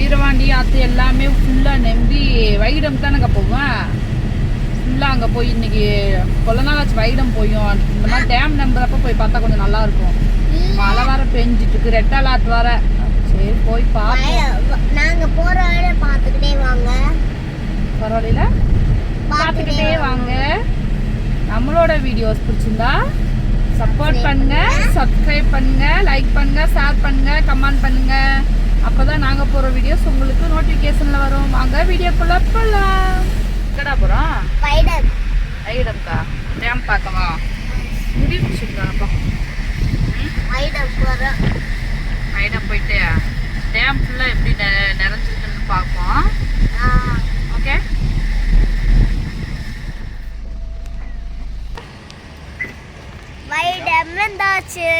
வீரவாண்டி ஆற்று எல்லாமே ஃபுல்லாக நம்பி வைடம் தானேங்க போவேன். ஃபுல்லாக அங்கே போய் இன்னைக்கு கொள்ள நாள் ஆச்சு வைடம் போயும். இந்த மாதிரி டேம் நம்புறப்ப போய் பார்த்தா கொஞ்சம் நல்லாயிருக்கும். மழை வர பெஞ்சிட்டு இருக்கு, ரெட்டால் ஆற்று வர. சரி போய் பார்ப்போம். நாங்கள் போகிற வழியில பார்த்துக்கிட்டே வாங்க. பரவாயில்ல, பார்த்துக்கிட்டே வாங்க. நம்மளோட வீடியோஸ் பிடிச்சிருந்தா சப்போர்ட் பண்ணுங்க, சப்ஸ்கிரைப் பண்ணுங்க, லைக் பண்ணுங்க, ஷேர் பண்ணுங்க, கமெண்ட் பண்ணுங்க. அப்பதான் நாங்க போற வீடியோஸ் உங்களுக்கு நோட்டிபிகேஷன்ல வரும். வாங்க வீடியோக்குள்ள போலாம். எங்கடா போறோம்? வைடம்க்கா டேம் பார்க்கவா? முடிவு பிடிச்சிருக்காங்கப்பா. வைடம் போயிட்டு டேம் ஃபுல்லா எப்படி நிறைஞ்சிருக்குன்னு பார்ப்போம். ஓகே, வைடம் வந்தாச்சு.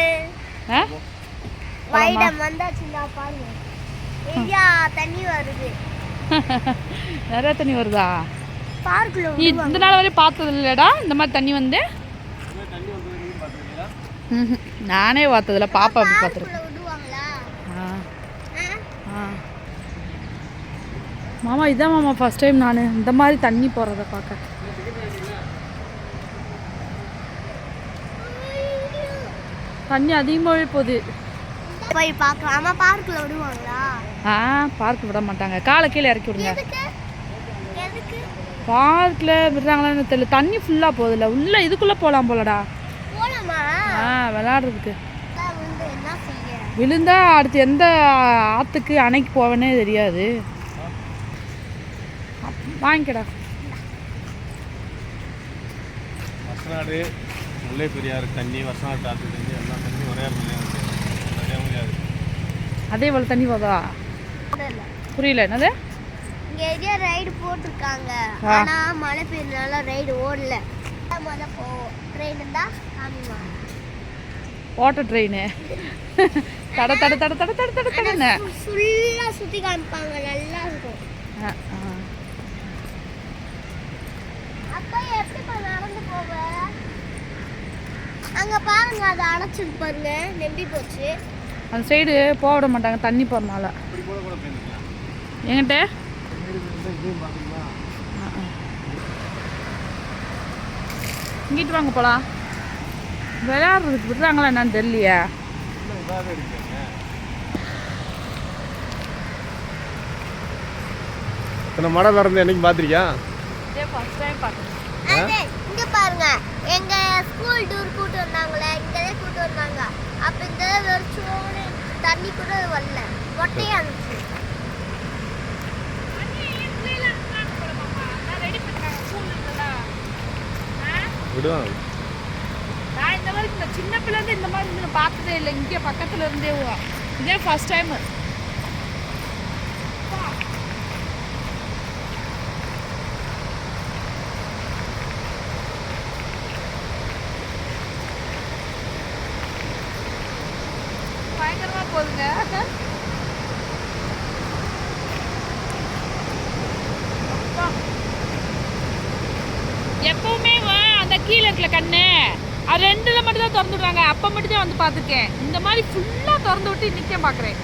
வைடம் வந்தாச்சுடா, பாருங்க. ஐயா தண்ணி வருது. நிறைய தண்ணி வருதா? பார்க்கல. இந்த நாள் வரையும் பார்த்தது இல்லடா இந்த மாதிரி தண்ணி வந்து. நானே பார்த்ததில்ல, பாப்பா அப்படி பார்த்துருக்கேன். மாமா இதான் மாமா ஃபர்ஸ்ட் டைம் நான் இந்த மாதிரி தண்ணி போகிறத பார்க்க. தண்ணி அதிகமாகவே போகுது. போய் பார்க்கலாம். ஆமா, பார்க்கில் விடுவாங்களா? பார்க் விட மாட்டாங்க. காலை கீழே இறக்கி விடுங்க. பார்க்கில் விடுறாங்களான்னு தெரியல. தண்ணி ஃபுல்லாக போகுதுல்ல, உள்ள இதுக்குள்ளே போகலாம் போலடா. விளையாடுறதுக்கு. விழுந்தா அடுத்து எந்த ஆற்றுக்கு அணைக்கு போவேனே தெரியாது. வாங்கிக்கடா. முல்லை பெரியாறு தண்ணி, வருஷம் ஆற்று தண்ணி, எல்லா தண்ணி ஒரே முடியாது. அதே போல் தண்ணி போதா? புரியல என்னது? இங்க ஏரியா ரைடு போட்டிருக்காங்க, ஆனா மழை பெய்யறதுனால ரைடு ஓடல. மழை போவோம். ட்ரெயின் இருந்தா காமிமா. வாட்டர் ட்ரெயின் தட தட தட தட தட தட தடன்னு ஃபுல்லா சுத்தி காமிப்பாங்க, நல்லா இருக்கும். அப்பா எப்படி நடந்து போவ? அங்க பாருங்க, அது அடைச்சிருக்கு பாருங்க, நெம்பி போச்சு. அந்த சைடு போக விட மாட்டாங்க தண்ணி போறனால. என்கிட்ட இங்கிட்டு வாங்க போலாம். விளையாடுறதுக்கு விடுறாங்களா என்னன்னு தெரியலையா? மழை வரது என்னைக்கு பார்த்துருக்கியா? இங்க பாருங்க, எங்க ஸ்கூல் டூர் கூட்டு வந்தாங்களே, இங்கதே கூட்டு வந்தாங்க. அப்ப இந்த வெறிச்சோன்னு தண்ணி கூட வரல, மொட்டையா இருந்துச்சு. விடுவாங்க. நான் இந்த மாதிரி இந்த சின்ன பிள்ளைங்க இந்த மாதிரி நான் பார்த்ததே இல்லை. இங்கே பக்கத்துல இருந்தே இதே ஃபர்ஸ்ட் டைம். பயங்கரமா போகுதுங்க. எப்பவுமே அந்த கீழே இருக்கல கண்ணு அது ரெண்டுல மட்டும் தான் திறந்து விடுறாங்க. அப்ப மட்டும் தான் வந்து பார்த்துருக்கேன். இந்த மாதிரி ஃபுல்லா திறந்து விட்டு நிக்க பாக்குறேன்.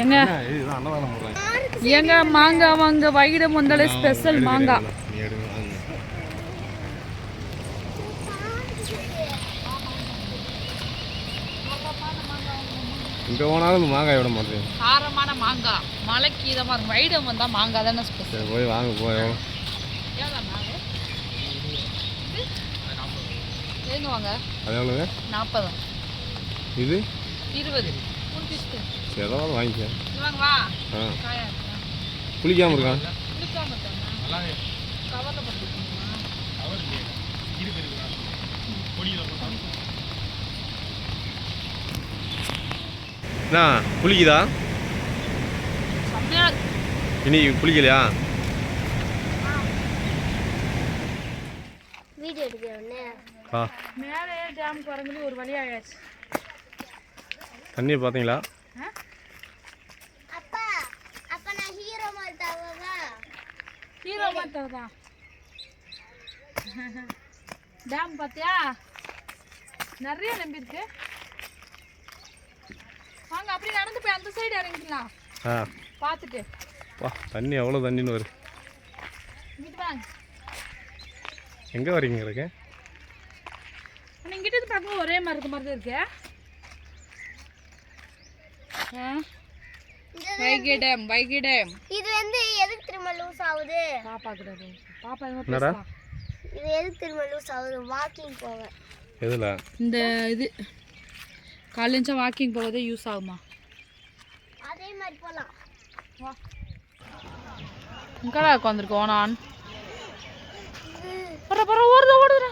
எங்க எங்க மாங்காய் வாங்க வைடம் வந்தாலே ஸ்பெஷல் மாங்காய். இங்கே போனாலும் மாங்காய் விட மாட்டேன். காரமான மாங்காய், மலைக்கு இதமாக இருக்கும். வைடம் வந்தால் மாங்காய் தானே ஸ்பெஷல். போய் வாங்க போய். எங்க வாங்க? அது எவ்வளோங்க? 40. இது 20. சரி, ஏதாவது வாங்கிக்க. வாங்க வா. குளிக்காமல் இருக்கான். குளிக்காமல் இருக்காங்க. கவரில் போட்டுருக்கீங்களா? என்ன குளிக்குதா? இன்னைக்கு குளிக்கலையா? வீடியோ எடுக்கிறோன்னே மேலே டேம் குரங்குலி ஒரு வழி ஆயாச்சு. தண்ணியை பார்த்தீங்களா? அப்பா அப்பா நான் ஹீரோ மாத்தவதா டேம் பார்த்தியா நிறைய நம்பி இருக்கு. வாங்க அப்படி நடந்து போய் அந்த சைடு இறங்கிக்கலாம். பார்த்துட்டு வா தண்ணி எவ்வளோ தண்ணின்னு வரும். இங்கிட்டு வாங்க. எங்கே வரீங்க இருக்கு? ஆனால் இங்கிட்ட இருந்து பார்க்கும்போது ஒரே மாதிரி இருக்க மாதிரி தான் இருக்கு. வைகை டேம் இது வந்து எதுக்கு திரும்ப லூஸ் ஆகுது? பாப்பா கிட்ட பாப்பா என்னடா இது எதுக்கு திரும்ப லூஸ் ஆகுது? வாக்கிங் போக. எதில்? இந்த இது காலைஞ்சா வாக்கிங் போகிறதே யூஸ் ஆகுமா? அதே மாதிரி போகலாம். வா இங்கடா உட்காந்துருக்கோம் நான். ஓடுறா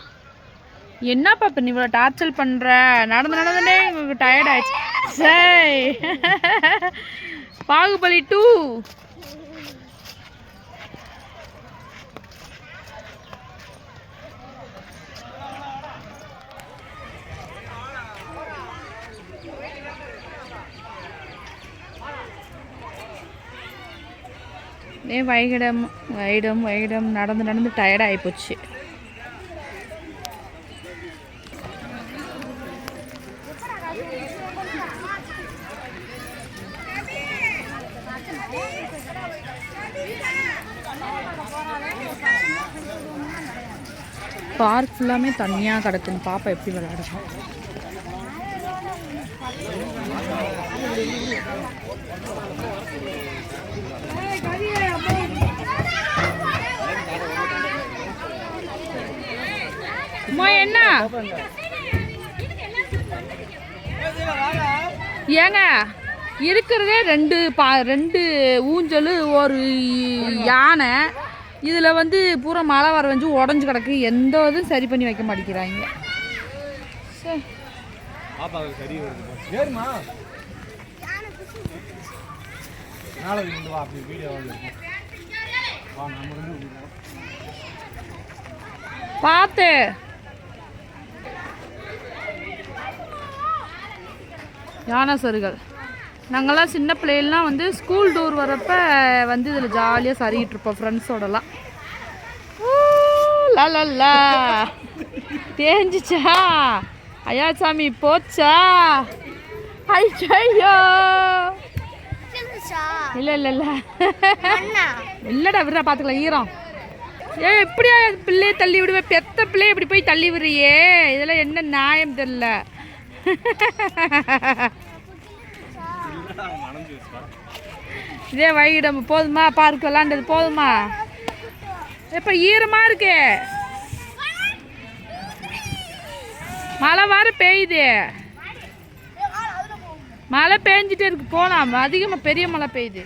என்னப்பா இப்போ நீ இவ்வளோ டார்ச்சல் பண்ணுற? நடந்துனே உங்களுக்கு டயர்ட் ஆயிடுச்சு. சரி பாகுபலி 2 வைகிடம் நடந்து டயர்ட் ஆகிப்போச்சு. பார்க் ஃபுல்லாமே தனியாக கிடக்குன்னு பாப்பா எப்படி விளையாடுறோம். அம்மா என்ன ஏங்க இருக்கிறதே ரெண்டு ஊஞ்சல் ஒரு யானை. இதில் வந்து பூரா மழை வர வந்து உடஞ்சி கிடக்கு. எந்த இதுவும் சரி பண்ணி வைக்க மாட்டேங்கிறாங்க. பார்த்து யானை சருகள். நாங்கள்லாம் சின்ன பிள்ளைகள்லாம் வந்து ஸ்கூல் டூர் வரப்போ வந்து இதில் ஜாலியாக சரிகிட்டு இருப்போம் ஃப்ரெண்ட்ஸோடலாம். லா தேஞ்சிச்சா ஐயா சாமி போச்சா? ஐயோ இல்லை இல்லைடா விடுறா பார்த்துக்கலாம் ஈரம். எப்படியா பிள்ளையை தள்ளி விடுவேன்? பெத்த பிள்ளைய இப்படி போய் தள்ளி விடுறியே, இதெல்லாம் என்ன நியாயம் தெரியல. இதே வைகிடம் போதுமா? பார்க் விளாண்டது போதுமா? எப்ப ஈரமா இருக்கு, மழை வர பெய்யுது, மழை பெஞ்சிட்டே இருக்கு. போலாம், அதிகமாக பெரிய மழை பெய்யுது.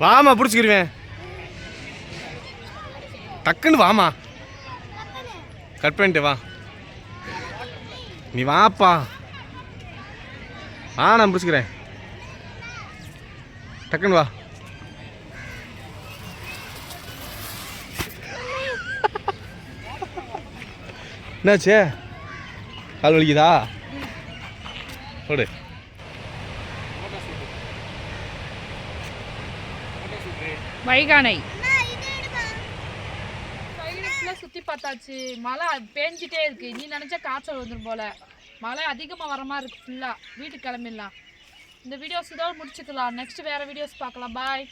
வாமா பிடிச்சிக்கிருவேன், டக்குன்னு வாமா, கட் பண்ணிட்டு வா, நீ வாப்பா, நான் பிடிச்சிக்கிறேன், டக்குன்னு வா. என்னாச்சு, கால் வலிக்குதா? போடு. வைகானை சுற்றி பார்த்தாச்சு. மழை பேஞ்சிட்டே இருக்கு. நீ நினச்சா காய்ச்சல் வந்துடும் போல. மழை அதிகமாக வர மாதிரி இருக்கு. ஃபுல்லாக வீட்டுக்கு கிளம்பிடலாம். இந்த வீடியோஸ் இதோடு முடிச்சுக்கலாம். நெக்ஸ்ட் வேறு வீடியோஸ் பார்க்கலாம். பாய்.